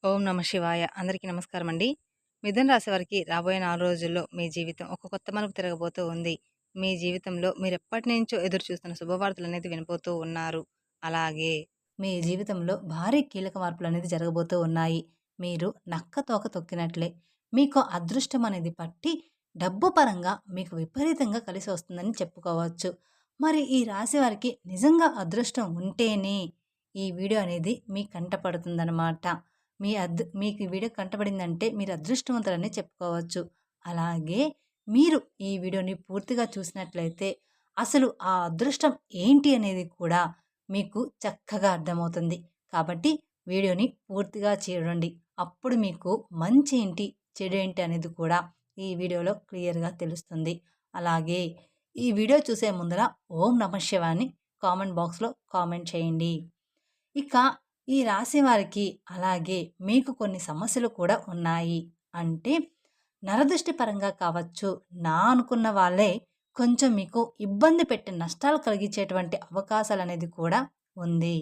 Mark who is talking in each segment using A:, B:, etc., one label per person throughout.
A: ఓం నమ శివాయ. అందరికీ నమస్కారం అండి. మిథున రాశి వారికి రాబోయే 4 రోజుల్లో మీ జీవితం ఒక కొత్త మలుపు తిరగబోతూ ఉంది. మీ జీవితంలో మీరెప్పటినుంచో ఎదురు చూస్తున్న శుభవార్తలనేది వినబోతూ ఉన్నారు. అలాగే మీ జీవితంలో భారీ కీలక మార్పులనేది జరగబోతూ ఉన్నాయి. మీరు నక్క తోక తొక్కినట్లే మీకు అదృష్టం అనేది పట్టి డబ్బు పరంగా మీకు విపరీతంగా కలిసి వస్తుందని చెప్పుకోవచ్చు. మరి ఈ రాశి వారికి నిజంగా అదృష్టం ఉంటేనే ఈ వీడియో అనేది మీ కంట పడుతుందనమాట. మీకు ఈ వీడియో కంటపడిందంటే మీరు అదృష్టవంతులనే చెప్పుకోవచ్చు. అలాగే మీరు ఈ వీడియోని పూర్తిగా చూసినట్లయితే అసలు ఆ అదృష్టం ఏంటి అనేది కూడా మీకు చక్కగా అర్థమవుతుంది. కాబట్టి వీడియోని పూర్తిగా చూడండి. అప్పుడు మీకు మంచి ఏంటి, చెడు ఏంటి అనేది కూడా ఈ వీడియోలో క్లియర్‌గా తెలుస్తుంది. అలాగే ఈ వీడియో చూసే ముందర ఓం నమః శివాయ అని కామెంట్ బాక్స్‌లో కామెంట్ చేయండి. ఇక ఈ రాశి వారికి అలాగే మీకు కొన్ని సమస్యలు కూడా ఉన్నాయి. అంటే నరదృష్టి పరంగా కావచ్చు, నా అనుకున్న వాళ్ళే కొంచెం మీకు ఇబ్బంది పెట్టి నష్టాలు కలిగించేటువంటి అవకాశాలనేది కూడా ఉంది.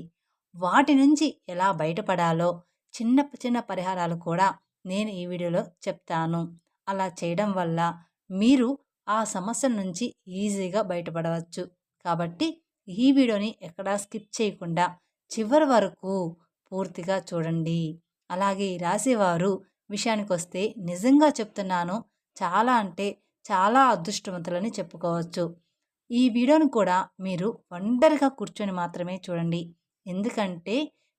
A: వాటి నుంచి ఎలా బయటపడాలో చిన్న చిన్న పరిహారాలు కూడా నేను ఈ వీడియోలో చెప్తాను. అలా చేయడం వల్ల మీరు ఆ సమస్యల నుంచి ఈజీగా బయటపడవచ్చు. కాబట్టి ఈ వీడియోని ఎక్కడా స్కిప్ చేయకుండా చివరి వరకు పూర్తిగా చూడండి. అలాగే ఈ రాశివారు విషయానికొస్తే నిజంగా చెప్తున్నాను, చాలా అంటే చాలా అదృష్టవంతులని చెప్పుకోవచ్చు. ఈ వీడియోని కూడా మీరు ఒంటరిగా కూర్చొని మాత్రమే చూడండి. ఎందుకంటే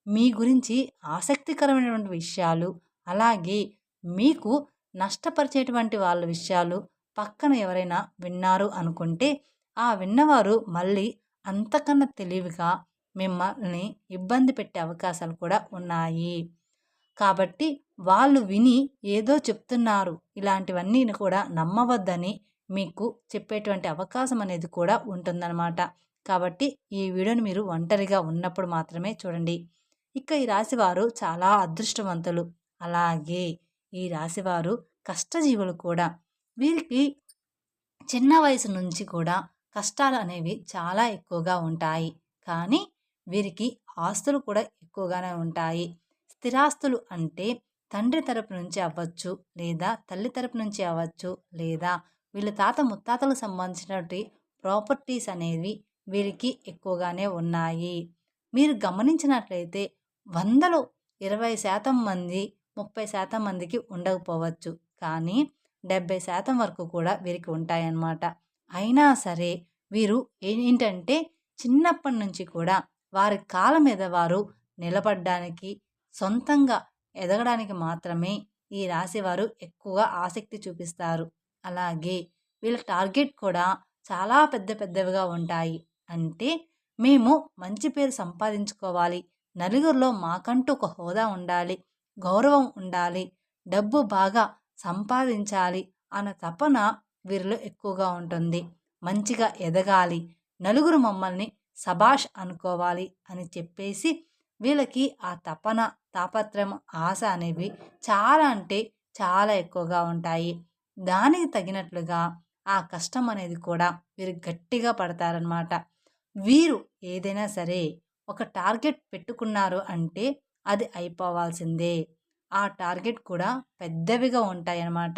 A: మీ గురించి ఆసక్తికరమైనటువంటి విషయాలు, అలాగే మీకు నష్టపరిచేటువంటి వాళ్ళ విషయాలు పక్కన ఎవరైనా విన్నారు అనుకుంటే, ఆ విన్నవారు మళ్ళీ అంతకన్నా తెలివిగా మిమ్మల్ని ఇబ్బంది పెట్టే అవకాశాలు కూడా ఉన్నాయి. కాబట్టి వాళ్ళు విని ఏదో చెప్తున్నారు, ఇలాంటివన్నీ కూడా నమ్మవద్దని మీకు చెప్పేటువంటి అవకాశం అనేది కూడా ఉంటుందన్నమాట. కాబట్టి ఈ వీడియోని మీరు ఒంటరిగా ఉన్నప్పుడు మాత్రమే చూడండి. ఇక ఈ రాశివారు చాలా అదృష్టవంతులు. అలాగే ఈ రాశివారు కష్టజీవులు కూడా. వీరికి చిన్న వయసు నుంచి కూడా కష్టాలు అనేవి చాలా ఎక్కువగా ఉంటాయి. కానీ వీరికి ఆస్తులు కూడా ఎక్కువగానే ఉంటాయి. స్థిరాస్తులు అంటే తండ్రి తరపు నుంచి అవ్వచ్చు, లేదా తల్లి తరపు నుంచి అవ్వచ్చు, లేదా వీళ్ళ తాత ముత్తాతలకు సంబంధించినటువంటి ప్రాపర్టీస్ అనేవి వీరికి ఎక్కువగానే ఉన్నాయి. మీరు గమనించినట్లయితే 100లో 20% మంది, 30% మందికి ఉండకపోవచ్చు. కానీ 70% వరకు కూడా వీరికి ఉంటాయన్నమాట. అయినా సరే వీరు ఏంటంటే చిన్నప్పటి నుంచి కూడా వారి కాళ్ళ మీద వారు నిలబడ్డానికి, సొంతంగా ఎదగడానికి మాత్రమే ఈ రాశివారు ఎక్కువగా ఆసక్తి చూపిస్తారు. అలాగే వీళ్ళ టార్గెట్ కూడా చాలా పెద్ద పెద్దవిగా ఉంటాయి. అంటే మేము మంచి పేరు సంపాదించుకోవాలి, నలుగురిలో మాకంటూ ఒక హోదా ఉండాలి, గౌరవం ఉండాలి, డబ్బు బాగా సంపాదించాలి అన్న తపన వీరిలో ఎక్కువగా ఉంటుంది. మంచిగా ఎదగాలి, నలుగురు మమ్మల్ని సబాష్ అనుకోవాలి అని చెప్పేసి వీళ్ళకి ఆ తపన, తాపత్రయం, ఆశ అనేవి చాలా అంటే చాలా ఎక్కువగా ఉంటాయి. దానికి తగినట్లుగా ఆ కష్టం అనేది కూడా వీరు గట్టిగా పడతారనమాట. వీరు ఏదైనా సరే ఒక టార్గెట్ పెట్టుకున్నారు అంటే అది అయిపోవాల్సిందే. ఆ టార్గెట్ కూడా పెద్దవిగా ఉంటాయన్నమాట.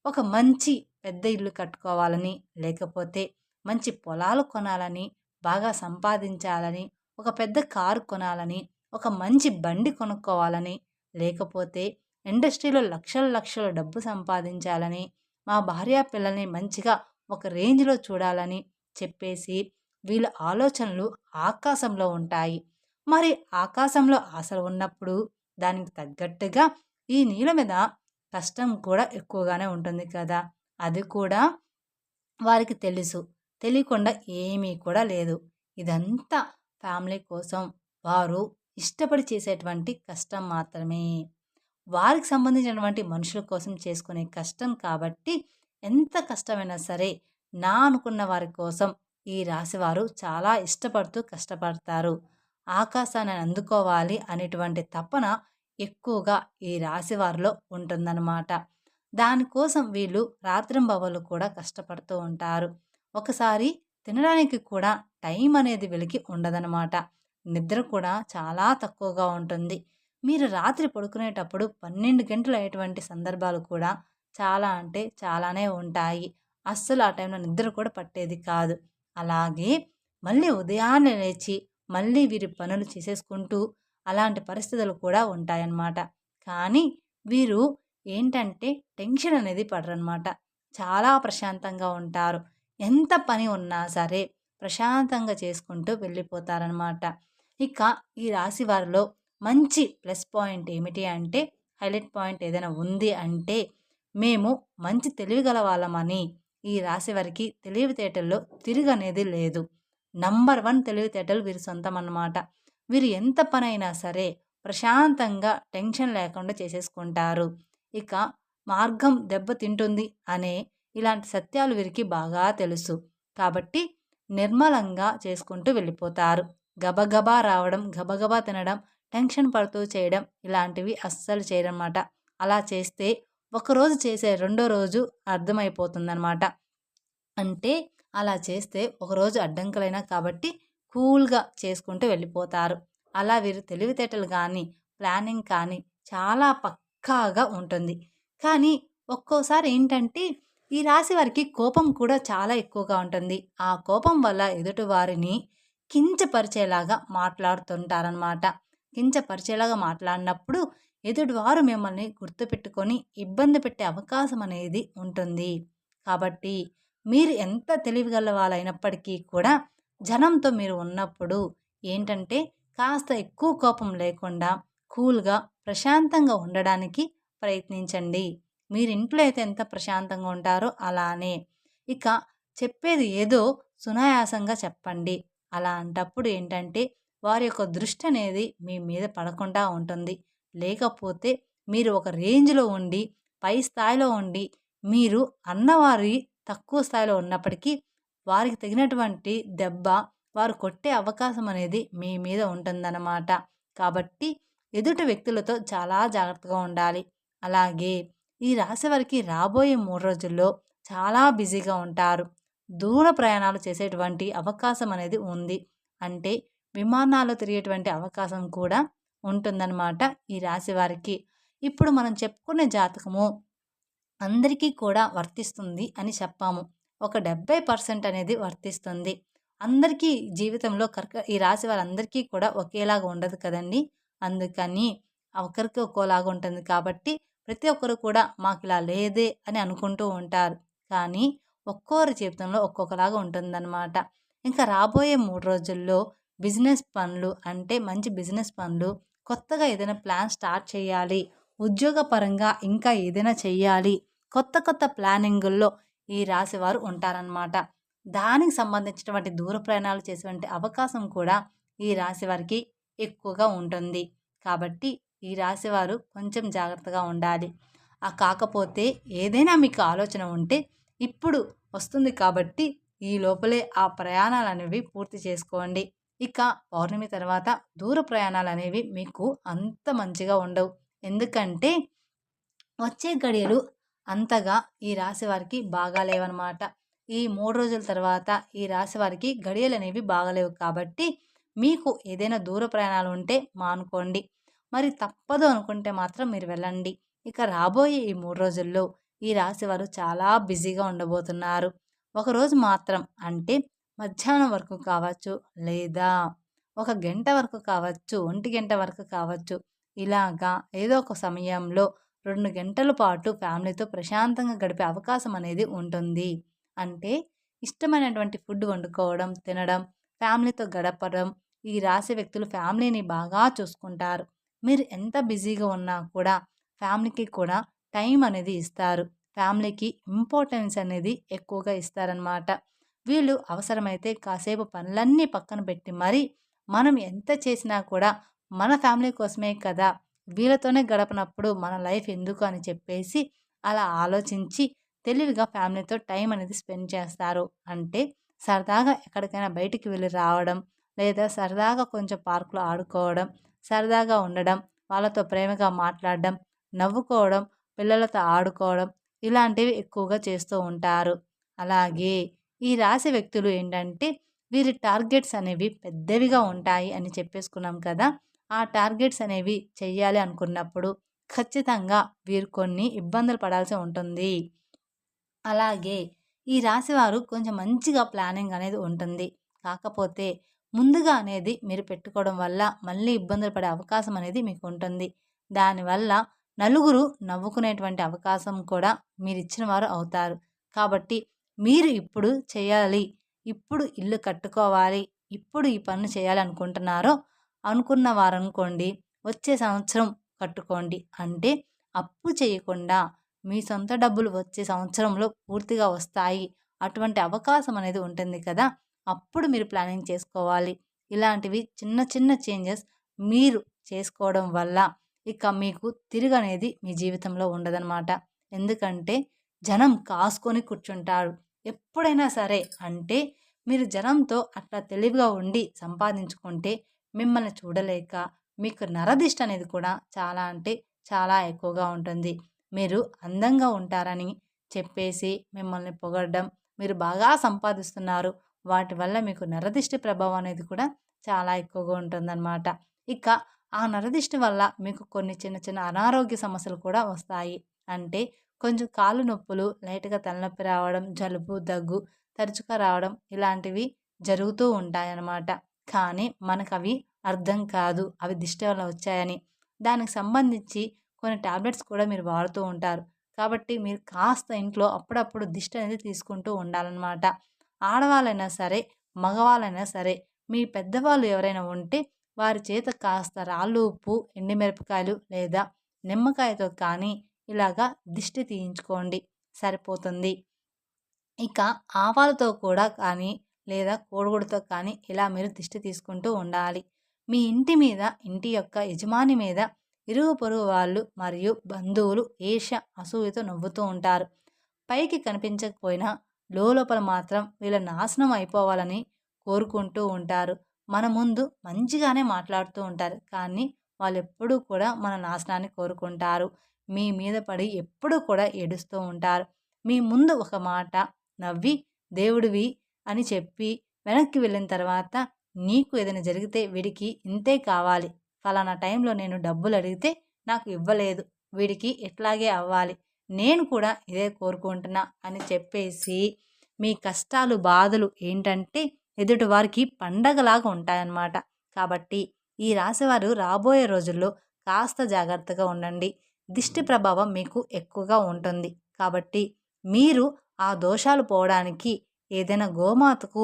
A: ఒక మంచి పెద్ద ఇల్లు కట్టుకోవాలని, లేకపోతే మంచి పొలాలు కొనాలని, బాగా సంపాదించాలని, ఒక పెద్ద కారు కొనాలని, ఒక మంచి బండి కొనుక్కోవాలని, లేకపోతే ఇండస్ట్రీలో లక్షల లక్షల డబ్బు సంపాదించాలని, మా భార్య పిల్లల్ని మంచిగా ఒక రేంజ్‌లో చూడాలని చెప్పేసి వీళ్ళ ఆలోచనలు ఆకాశంలో ఉంటాయి. మరి ఆకాశంలో ఆశలు ఉన్నప్పుడు దానికి తగ్గట్టుగా ఈ నీళ్ళ మీద కష్టం కూడా ఎక్కువగానే ఉంటుంది కదా! అది కూడా వారికి తెలుసు. తెలియకుండా ఏమీ కూడా లేదు. ఇదంతా ఫ్యామిలీ కోసం వారు ఇష్టపడి చేసేటువంటి కష్టం మాత్రమే. వారికి సంబంధించినటువంటి మనుషుల కోసం చేసుకునే కష్టం కాబట్టి ఎంత కష్టమైనా సరే నా అనుకున్న వారి కోసం ఈ రాశివారు చాలా ఇష్టపడుతూ కష్టపడతారు. ఆకాశాన్ని అందుకోవాలి అనేటువంటి తపన ఎక్కువగా ఈ రాశివారిలో ఉంటుందన్నమాట. దానికోసం వీళ్ళు రాత్రింబవళ్ళు కూడా కష్టపడుతూ ఉంటారు. ఒకసారి తినడానికి కూడా టైం అనేది వీళ్ళకి ఉండదనమాట. నిద్ర కూడా చాలా తక్కువగా ఉంటుంది.
B: మీరు రాత్రి పడుకునేటప్పుడు 12 గంటలు అయ్యేటువంటి సందర్భాలు కూడా చాలా అంటే చాలానే ఉంటాయి. అస్సలు ఆ టైంలో నిద్ర కూడా పట్టేది కాదు. అలాగే మళ్ళీ ఉదయాన్నే లేచి మళ్ళీ వీరి పనులు చేసేసుకుంటూ అలాంటి పరిస్థితులు కూడా ఉంటాయన్నమాట. కానీ వీరు ఏంటంటే టెన్షన్ అనేది పడరనమాట. చాలా ప్రశాంతంగా ఉంటారు. ఎంత పని ఉన్నా సరే ప్రశాంతంగా చేసుకుంటూ వెళ్ళిపోతారనమాట. ఇక ఈ రాశి వారిలో మంచి ప్లస్ పాయింట్ ఏమిటి అంటే, హైలైట్ పాయింట్ ఏదైనా ఉంది అంటే, మేము మంచి తెలివిగల వాళ్ళమని ఈ రాశి వారికి తెలివితేటల్లో తిరుగనేది లేదు. నంబర్ 1 తెలివితేటలు వీరి సొంతం అన్నమాట. వీరు ఎంత పనైనా సరే ప్రశాంతంగా టెన్షన్ లేకుండా చేసేసుకుంటారు. ఇక మార్గం దెబ్బతింటుంది అనే ఇలాంటి సత్యాలు వీరికి బాగా తెలుసు. కాబట్టి నిర్మలంగా చేసుకుంటూ వెళ్ళిపోతారు. గబగబా రావడం, గబగబా తినడం, టెన్షన్ పడుతూ చేయడం ఇలాంటివి అస్సలు చేయరనమాట. అలా చేస్తే ఒకరోజు చేసే రెండో రోజు అర్థమైపోతుందనమాట. అంటే అలా చేస్తే ఒకరోజు అడ్డంకులైనా కాబట్టి కూల్‌గా చేసుకుంటూ వెళ్ళిపోతారు. అలా వీరు తెలివితేటలు గానీ, ప్లానింగ్ కానీ చాలా పక్కాగా ఉంటుంది. కానీ ఒక్కోసారి ఏంటంటే ఈ రాశి వారికి కోపం కూడా చాలా ఎక్కువగా ఉంటుంది. ఆ కోపం వల్ల ఎదుటి వారిని కించపరిచేలాగా మాట్లాడుతుంటారనమాట. కించపరిచేలాగా మాట్లాడినప్పుడు ఎదుటివారు మిమ్మల్ని గుర్తుపెట్టుకొని ఇబ్బంది పెట్టే అవకాశం అనేది ఉంటుంది. కాబట్టి మీరు ఎంత తెలివిగల వాళ్ళైనప్పటికీ కూడా జనంతో మీరు ఉన్నప్పుడు ఏంటంటే కాస్త ఎక్కువ కోపం లేకుండా కూల్‌గా, ప్రశాంతంగా ఉండడానికి ప్రయత్నించండి. మీరు ఇంట్లో అయితే ఎంత ప్రశాంతంగా ఉంటారో అలానే. ఇక చెప్పేది ఏదో సునాయాసంగా చెప్పండి. అలాంటప్పుడు ఏంటంటే వారి యొక్క దృష్టి అనేది మీ మీద పడకుండా ఉంటుంది. లేకపోతే మీరు ఒక రేంజ్‌లో ఉండి, పై స్థాయిలో ఉండి, మీరు అన్నవారి తక్కువ స్థాయిలో ఉన్నప్పటికీ వారికి తగినటువంటి దెబ్బ వారు కొట్టే అవకాశం అనేది మీ మీద ఉంటుందన్నమాట. కాబట్టి ఎదుటి వ్యక్తులతో చాలా జాగ్రత్తగా ఉండాలి. అలాగే ఈ రాశి వారికి రాబోయే 3 రోజుల్లో చాలా బిజీగా ఉంటారు. దూర ప్రయాణాలు చేసేటువంటి అవకాశం అనేది ఉంది. అంటే విమానాల్లో తిరిగేటువంటి అవకాశం కూడా ఉంటుందన్నమాట ఈ రాశి వారికి. ఇప్పుడు మనం చెప్పుకునే జాతకము అందరికీ కూడా వర్తిస్తుంది అని చెప్పాము. ఒక 70% అనేది వర్తిస్తుంది. అందరికీ జీవితంలో ఈ రాశి వారందరికీ కూడా ఒకేలాగా ఉండదు కదండీ! అందుకని ఒకరికి ఒక్కోలాగా ఉంటుంది కాబట్టి ప్రతి ఒక్కరు కూడా మాకిలా లేదే అని అనుకుంటూ ఉంటారు. కానీ ఒక్కోరి జీవితంలో ఒక్కొక్కలాగా ఉంటుందన్నమాట. ఇంకా రాబోయే 3 రోజుల్లో బిజినెస్ పనులు అంటే మంచి బిజినెస్ పనులు, కొత్తగా ఏదైనా ప్లాన్ స్టార్ట్ చేయాలి, ఉద్యోగపరంగా ఇంకా ఏదైనా చెయ్యాలి, కొత్త కొత్త ప్లానింగుల్లో ఈ రాశివారు ఉంటారనమాట. దానికి సంబంధించినటువంటి దూర ప్రయాణాలు చేసేటువంటి అవకాశం కూడా ఈ రాశి వారికి ఎక్కువగా ఉంటుంది. కాబట్టి ఈ రాశివారు కొంచెం జాగ్రత్తగా ఉండాలి. కాకపోతే ఏదైనా మీకు ఆలోచన ఉంటే ఇప్పుడు వస్తుంది కాబట్టి ఈ లోపలే ఆ ప్రయాణాలనేవి పూర్తి చేసుకోండి. ఇక పౌర్ణమి తర్వాత దూర ప్రయాణాలనేవి మీకు అంత మంచిగా ఉండవు. ఎందుకంటే వచ్చే గడియలు అంతగా ఈ రాశి వారికి బాగాలేవనమాట. ఈ 3 రోజుల తర్వాత ఈ రాశి వారికి గడియలనేవి బాగాలేవు కాబట్టి మీకు ఏదైనా దూర ప్రయాణాలు ఉంటే మానుకోండి. మరి తప్పదు అనుకుంటే మాత్రం మీరు వెళ్ళండి. ఇక రాబోయే ఈ 3 రోజుల్లో ఈ రాశి వారు చాలా బిజీగా ఉండబోతున్నారు. ఒకరోజు మాత్రం అంటే మధ్యాహ్నం వరకు కావచ్చు, లేదా ఒక గంట వరకు కావచ్చు, ఒంటి గంట వరకు కావచ్చు. ఇలాగా ఏదో ఒక సమయంలో 2 గంటల పాటు ఫ్యామిలీతో ప్రశాంతంగా గడిపే అవకాశం అనేది ఉంటుంది. అంటే ఇష్టమైనటువంటి ఫుడ్ వండుకోవడం, తినడం, ఫ్యామిలీతో గడపడం. ఈ రాశి వ్యక్తులు ఫ్యామిలీని బాగా చూసుకుంటారు. మీరు ఎంత బిజీగా ఉన్నా కూడా ఫ్యామిలీకి కూడా టైం అనేది ఇస్తారు. ఫ్యామిలీకి ఇంపార్టెన్స్ అనేది ఎక్కువగా ఇస్తారనమాట. వీళ్ళు అవసరమైతే కాసేపు పనులన్నీ పక్కన పెట్టి మరి మనం ఎంత చేసినా కూడా మన ఫ్యామిలీ కోసమే కదా! వీళ్ళతోనే గడపనప్పుడు మన లైఫ్ ఎందుకు అని చెప్పేసి అలా ఆలోచించి తెలివిగా ఫ్యామిలీతో టైం అనేది స్పెండ్ చేస్తారు. అంటే సరదాగా ఎక్కడికైనా బయటికి వెళ్ళి రావడం, లేదా సరదాగా కొంచెం పార్క్‌లో ఆడుకోవడం, సరదాగా ఉండడం, వాళ్ళతో ప్రేమగా మాట్లాడడం, నవ్వుకోవడం, పిల్లలతో ఆడుకోవడం ఇలాంటివి ఎక్కువగా చేస్తూ ఉంటారు. అలాగే ఈ రాశి వ్యక్తులు ఏంటంటే వీరి టార్గెట్స్ అనేవి పెద్దవిగా ఉంటాయి అని చెప్పేసుకున్నాం కదా! ఆ టార్గెట్స్ అనేవి చెయ్యాలి అనుకున్నప్పుడు ఖచ్చితంగా వీరు కొన్ని ఇబ్బందులు పడాల్సి ఉంటుంది. అలాగే ఈ రాశివారు కొంచెం మంచిగా ప్లానింగ్ అనేది ఉంటుంది. కాకపోతే ముందుగా అనేది మీరు పెట్టుకోవడం వల్ల మళ్ళీ ఇబ్బందులు పడే అవకాశం అనేది మీకు ఉంటుంది. దానివల్ల నలుగురు నవ్వుకునేటువంటి అవకాశం కూడా మీరిచ్చిన వారు అవుతారు. కాబట్టి మీరు ఇప్పుడు చేయాలి, ఇప్పుడు ఇల్లు కట్టుకోవాలి, ఇప్పుడు ఈ పనులు చేయాలి అనుకున్న వారనుకోండి వచ్చే సంవత్సరం కట్టుకోండి. అంటే అప్పు చేయకుండా మీ సొంత డబ్బులు వచ్చే సంవత్సరంలో పూర్తిగా వస్తాయి. అటువంటి అవకాశం అనేది ఉంటుంది కదా! అప్పుడు మీరు ప్లానింగ్ చేసుకోవాలి. ఇలాంటివి చిన్న చిన్న చేంజెస్ మీరు చేసుకోవడం వల్ల ఇక మీకు తిరుగనేది మీ జీవితంలో ఉండదనమాట. ఎందుకంటే జనం కాసుకొని కూర్చుంటారు. ఎప్పుడైనా సరే అంటే మీరు జనంతో అట్లా తెలివిగా ఉండి సంపాదించుకుంటే మిమ్మల్ని చూడలేక మీకు నరదిష్టి అనేది కూడా చాలా అంటే చాలా ఎక్కువగా ఉంటుంది. మీరు అందంగా ఉంటారని చెప్పేసి మిమ్మల్ని పొగడడం, మీరు బాగా సంపాదిస్తున్నారు, వాటి వల్ల మీకు నరదిష్టి ప్రభావం అనేది కూడా చాలా ఎక్కువగా ఉంటుందన్నమాట. ఇక ఆ నరదిష్టి వల్ల మీకు కొన్ని చిన్న చిన్న అనారోగ్య సమస్యలు కూడా వస్తాయి. అంటే కొంచెం కాళ్ళు నొప్పులు, లైట్‌గా తలనొప్పి రావడం, జలుబు, దగ్గు తరచుగా రావడం ఇలాంటివి జరుగుతూ ఉంటాయన్నమాట. కానీ మనకవి అర్థం కాదు. అవి దిష్టి వల్ల వచ్చాయని. దానికి సంబంధించి కొన్ని టాబ్లెట్స్ కూడా మీరు వాడుతూ ఉంటారు. కాబట్టి మీరు కాస్త ఇంట్లో అప్పుడప్పుడు దిష్టి అనేది తీసుకుంటూ ఉండాలన్నమాట. ఆడవాళ్ళైనా సరే, మగవాళ్ళైనా సరే, మీ పెద్దవాళ్ళు ఎవరైనా ఉంటే వారి చేత కాస్త రాళ్ళు ఉప్పు, ఎండుమిరపకాయలు లేదా నిమ్మకాయతో కానీ ఇలాగా దిష్టి తీయించుకోండి సరిపోతుంది. ఇక ఆవాలతో కూడా కానీ లేదా కోడిగుడ్డుతో కానీ ఇలా మీరు దిష్టి తీసుకుంటూ ఉండాలి. మీ ఇంటి మీద, ఇంటి యొక్క యజమాని మీద ఇరుగు పొరుగు వాళ్ళు మరియు బంధువులు ఈర్ష్య, అసూయతో నవ్వుతూ ఉంటారు. పైకి కనిపించకపోయినా లోపల మాత్రం వీళ్ళ నాశనం అయిపోవాలని కోరుకుంటూ ఉంటారు. మన ముందు మంచిగానే మాట్లాడుతూ ఉంటారు. కానీ వాళ్ళెప్పుడూ కూడా మన నాశనాన్ని కోరుకుంటారు. మీ మీద పడి ఎప్పుడూ కూడా ఏడుస్తూ ఉంటారు. మీ ముందు ఒక మాట నవ్వి దేవుడివి అని చెప్పి వెనక్కి వెళ్ళిన తర్వాత నీకు ఏదైనా జరిగితే వీడికి ఇంతే కావాలి. ఫలానా టైంలో నేను డబ్బులు అడిగితే నాకు ఇవ్వలేదు. వీడికి ఇట్లాగే అవ్వాలి. నేను కూడా ఇదే కోరుకుంటున్నా అని చెప్పేసి మీ కష్టాలు, బాధలు ఏంటంటే ఎదుటివారికి పండగలాగా ఉంటాయన్నమాట. కాబట్టి ఈ రాశివారు రాబోయే రోజుల్లో కాస్త జాగ్రత్తగా ఉండండి. దిష్టి ప్రభావం మీకు ఎక్కువగా ఉంటుంది. కాబట్టి మీరు ఆ దోషాలు పోవడానికి ఏదైనా గోమాతకు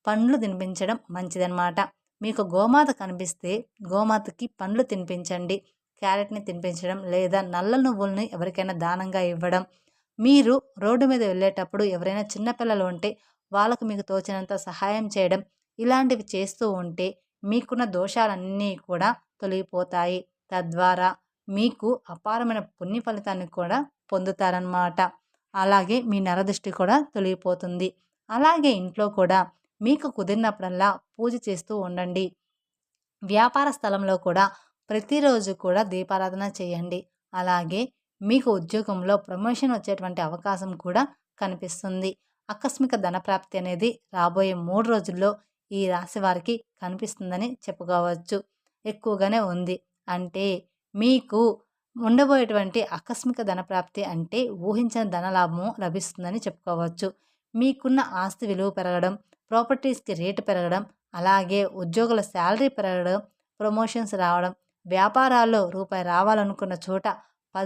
B: పండ్లు తినిపించడం మంచిదన్నమాట. మీకు గోమాత కనిపిస్తే గోమాతకి పండ్లు తినిపించండి. క్యారెట్‌ని తినిపించడం లేదా నల్ల నువ్వుల్ని ఎవరికైనా దానంగా ఇవ్వడం. మీరు రోడ్డు మీద వెళ్ళేటప్పుడు ఎవరైనా చిన్న పిల్లలు ఉంటే వాళ్ళకు మీకు తోచినంత సహాయం చేయడం. ఇలాంటివి చేస్తూ ఉంటే మీకున్న దోషాలన్నీ కూడా తొలగిపోతాయి. తద్వారా మీకు అపారమైన పుణ్య ఫలితాన్ని కూడా పొందుతారనమాట. అలాగే మీ నరదృష్టి కూడా తొలగిపోతుంది. అలాగే ఇంట్లో కూడా మీకు కుదిరినప్పుడల్లా పూజ చేస్తూ ఉండండి. వ్యాపార స్థలంలో కూడా ప్రతిరోజు కూడా దీపారాధన చేయండి. అలాగే మీకు ఉద్యోగంలో ప్రమోషన్ వచ్చేటువంటి అవకాశం కూడా కనిపిస్తుంది. ఆకస్మిక ధనప్రాప్తి అనేది రాబోయే 3 రోజుల్లో ఈ రాశి వారికి కనిపిస్తుందని చెప్పుకోవచ్చు. ఎక్కువగానే ఉంది. అంటే మీకు ఉండబోయేటువంటి ఆకస్మిక ధనప్రాప్తి అంటే ఊహించని ధనలాభము లభిస్తుందని చెప్పుకోవచ్చు. మీకున్న ఆస్తి విలువ పెరగడం, ప్రాపర్టీస్‌కి రేటు పెరగడం, అలాగే ఉద్యోగుల శాలరీ పెరగడం, ప్రమోషన్స్ రావడం, వ్యాపారాల్లో రూపాయి రావాలనుకున్న చోట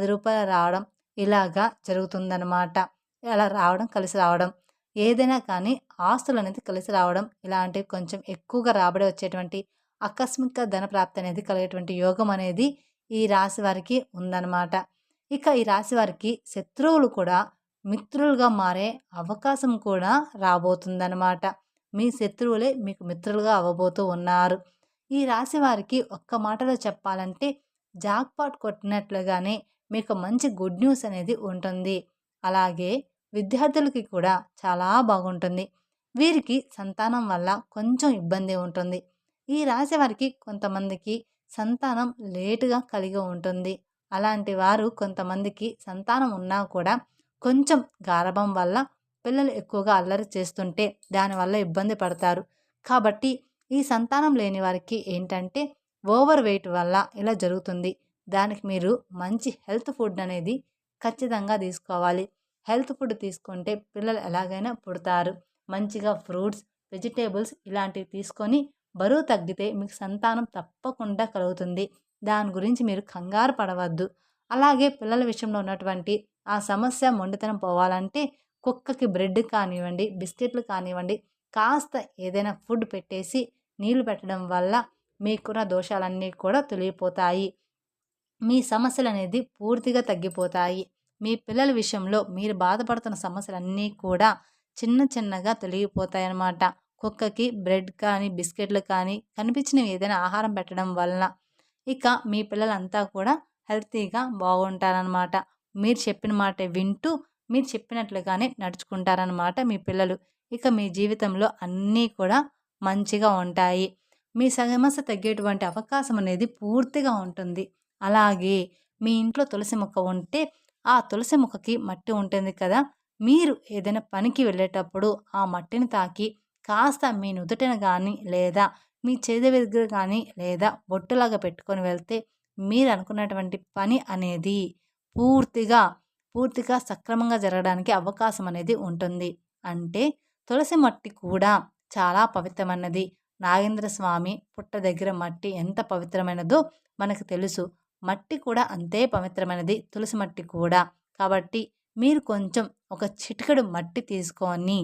B: రూ. 10 రావడం ఇలాగా జరుగుతుందనమాట. అలా రావడం, కలిసి రావడం. ఏదైనా కానీ ఆస్తులనేది కలిసి రావడం ఇలాంటివి కొంచెం ఎక్కువగా రాబడి వచ్చేటువంటి ఆకస్మిక ధనప్రాప్తి అనేది కలిగేటువంటి యోగం అనేది ఈ రాశి వారికి ఉందన్నమాట. ఇక ఈ రాశి వారికి శత్రువులు కూడా మిత్రులుగా మారే అవకాశం కూడా రాబోతుందన్నమాట. మీ శత్రువులే మీకు మిత్రులుగా అవ్వబోతూ ఉన్నారు. ఈ రాశి వారికి ఒక్క మాటలో చెప్పాలంటే జాక్‌పాట్ కొట్టినట్లుగానే మీకు మంచి గుడ్ న్యూస్ అనేది ఉంటుంది. అలాగే విద్యార్థులకి కూడా చాలా బాగుంటుంది. వీరికి సంతానం వల్ల కొంచెం ఇబ్బంది ఉంటుంది. ఈ రాశి వారికి కొంతమందికి సంతానం లేటుగా కలిగి ఉంటుంది. అలాంటి వారు కొంతమందికి సంతానం ఉన్నా కూడా కొంచెం గారాబం వల్ల పిల్లలు ఎక్కువగా అల్లరి చేస్తుంటే దానివల్ల ఇబ్బంది పడతారు. కాబట్టి ఈ సంతానం లేని వారికి ఏంటంటే ఓవర్ వెయిట్ వల్ల ఇలా జరుగుతుంది. దానికి మీరు మంచి హెల్త్ ఫుడ్ అనేది ఖచ్చితంగా తీసుకోవాలి. హెల్త్ ఫుడ్ తీసుకుంటే పిల్లలు ఎలాగైనా పుడతారు. మంచిగా ఫ్రూట్స్, వెజిటేబుల్స్ ఇలాంటివి తీసుకొని బరువు తగ్గితే మీకు సంతానం తప్పకుండా కలుగుతుంది. దాని గురించి మీరు కంగారు పడవద్దు. అలాగే పిల్లల విషయంలో ఉన్నటువంటి ఆ సమస్య మొండితనం పోవాలంటే కుక్కకి బ్రెడ్ కానివ్వండి, బిస్కెట్లు కానివ్వండి, కాస్త ఏదైనా ఫుడ్ పెట్టేసి నీళ్లు పెట్టడం వల్ల మీకున్న దోషాలన్నీ కూడా తొలగిపోతాయి. మీ సమస్యలనేది పూర్తిగా తగ్గిపోతాయి. మీ పిల్లల విషయంలో మీరు బాధపడుతున్న సమస్యలన్నీ కూడా చిన్న చిన్నగా తొలగిపోతాయన్నమాట. కుక్కకి బ్రెడ్ కానీ, బిస్కెట్లు కానీ కనిపించినవి ఏదైనా ఆహారం పెట్టడం వలన ఇక మీ పిల్లలంతా కూడా హెల్తీగా బాగుంటారనమాట. మీరు చెప్పిన మాట వింటూ మీరు చెప్పినట్లుగానే నడుచుకుంటారనమాట మీ పిల్లలు. ఇక మీ జీవితంలో అన్నీ కూడా మంచిగా ఉంటాయి. మీ సమస్య తగ్గేటువంటి అవకాశం అనేది పూర్తిగా ఉంటుంది. అలాగే మీ ఇంట్లో తులసి మొక్క ఉంటే ఆ తులసి మొక్కకి మట్టి ఉంటుంది కదా, మీరు ఏదైనా పనికి వెళ్ళేటప్పుడు ఆ మట్టిని తాకి కాస్త మీ నుదుటిన కానీ లేదా మీ చేతి దగ్గర కానీ లేదా బొట్టులాగా పెట్టుకొని వెళ్తే మీరు అనుకున్నటువంటి పని అనేది పూర్తిగా పూర్తిగా సక్రమంగా జరగడానికి అవకాశం అనేది ఉంటుంది. అంటే తులసి మట్టి కూడా చాలా పవిత్రమైనది. నాగేంద్ర స్వామి పుట్ట దగ్గర మట్టి ఎంత పవిత్రమైనదో మనకు తెలుసు. మట్టి కూడా అంతే పవిత్రమైనది, తులసి మట్టి కూడా. కాబట్టి మీరు కొంచెం ఒక చిటికెడు మట్టి తీసుకొని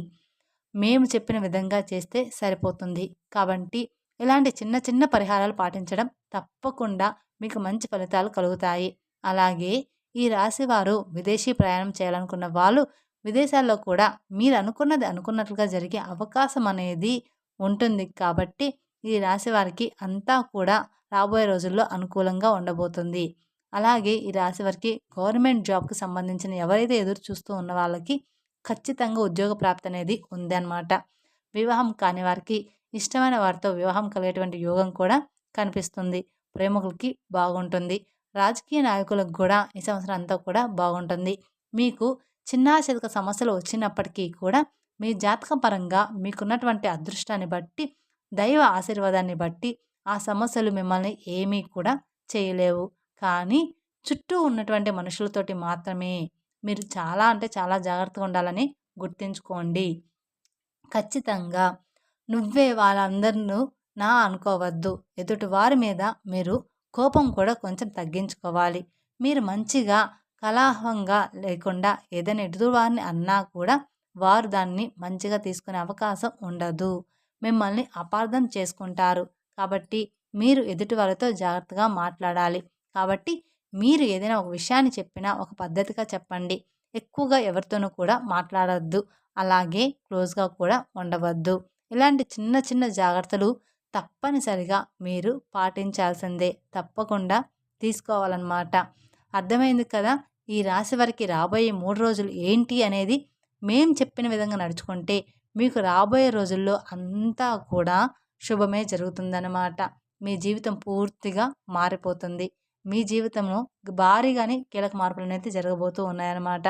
B: మేము చెప్పిన విధంగా చేస్తే సరిపోతుంది. కాబట్టి ఇలాంటి చిన్న చిన్న పరిహారాలు పాటించడం తప్పకుండా మీకు మంచి ఫలితాలు కలుగుతాయి. అలాగే ఈ రాశివారు విదేశీ ప్రయాణం చేయాలనుకున్న వాళ్ళు విదేశాల్లో కూడా మీరు అనుకున్నది అనుకున్నట్లుగా జరిగే అవకాశం అనేది ఉంటుంది. కాబట్టి ఈ రాశి వారికి అంతా కూడా రాబోయే రోజుల్లో అనుకూలంగా ఉండబోతుంది. అలాగే ఈ రాశి వారికి గవర్నమెంట్ జాబ్కి సంబంధించిన ఎవరైతే ఎదురు చూస్తూ ఉన్న వాళ్ళకి ఖచ్చితంగా ఉద్యోగ ప్రాప్తి అనేది ఉందన్నమాట. వివాహం కాని వారికి ఇష్టమైన వారితో వివాహం కలిగేటువంటి యోగం కూడా కనిపిస్తుంది. ప్రేమికులకి బాగుంటుంది. రాజకీయ నాయకులకు కూడా ఈ సంవత్సరం అంతా కూడా బాగుంటుంది. మీకు చిన్న చితక సమస్యలు వచ్చినప్పటికీ కూడా మీ జాతక పరంగా మీకున్నటువంటి అదృష్టాన్ని బట్టి, దైవ ఆశీర్వాదాన్ని బట్టి ఆ సమస్యలు మిమ్మల్ని ఏమీ కూడా చేయలేవు. కానీ చుట్టూ ఉన్నటువంటి మనుషులతోటి మాత్రమే మీరు చాలా అంటే చాలా జాగ్రత్తగా ఉండాలని గుర్తుంచుకోండి. ఖచ్చితంగా నువ్వే వాళ్ళందరినూ నా అనుకోవద్దు. ఎదుటి వారి మీద మీరు కోపం కూడా కొంచెం తగ్గించుకోవాలి. మీరు మంచిగా కలహంగా లేకుండా ఏదైనా ఎదుటివారిని అన్నా కూడా వారు దాన్ని మంచిగా తీసుకునే అవకాశం ఉండదు. మిమ్మల్ని అపార్థం చేసుకుంటారు. కాబట్టి మీరు ఎదుటి వాళ్ళతో జాగ్రత్తగా మాట్లాడాలి. కాబట్టి మీరు ఏదైనా ఒక విషయాన్ని చెప్పినా ఒక పద్ధతిగా చెప్పండి. ఎక్కువగా ఎవరితోనూ కూడా మాట్లాడొద్దు. అలాగే క్లోజ్గా కూడా ఉండవద్దు. ఇలాంటి చిన్న చిన్న జాగ్రత్తలు తప్పనిసరిగా మీరు పాటించాల్సిందే. తప్పకుండా తీసుకోవాలన్నమాట. అర్థమైంది కదా? ఈ రాశి వారికి రాబోయే 3 రోజులు ఏంటి అనేది మేం చెప్పిన విధంగా నడుచుకుంటే మీకు రాబోయే రోజుల్లో అంతా కూడా శుభమే జరుగుతుందన్నమాట. మీ జీవితం పూర్తిగా మారిపోతుంది. మీ జీవితంలో భారీగానే కీలక మార్పులు అనేది జరగబోతూ ఉన్నాయన్నమాట.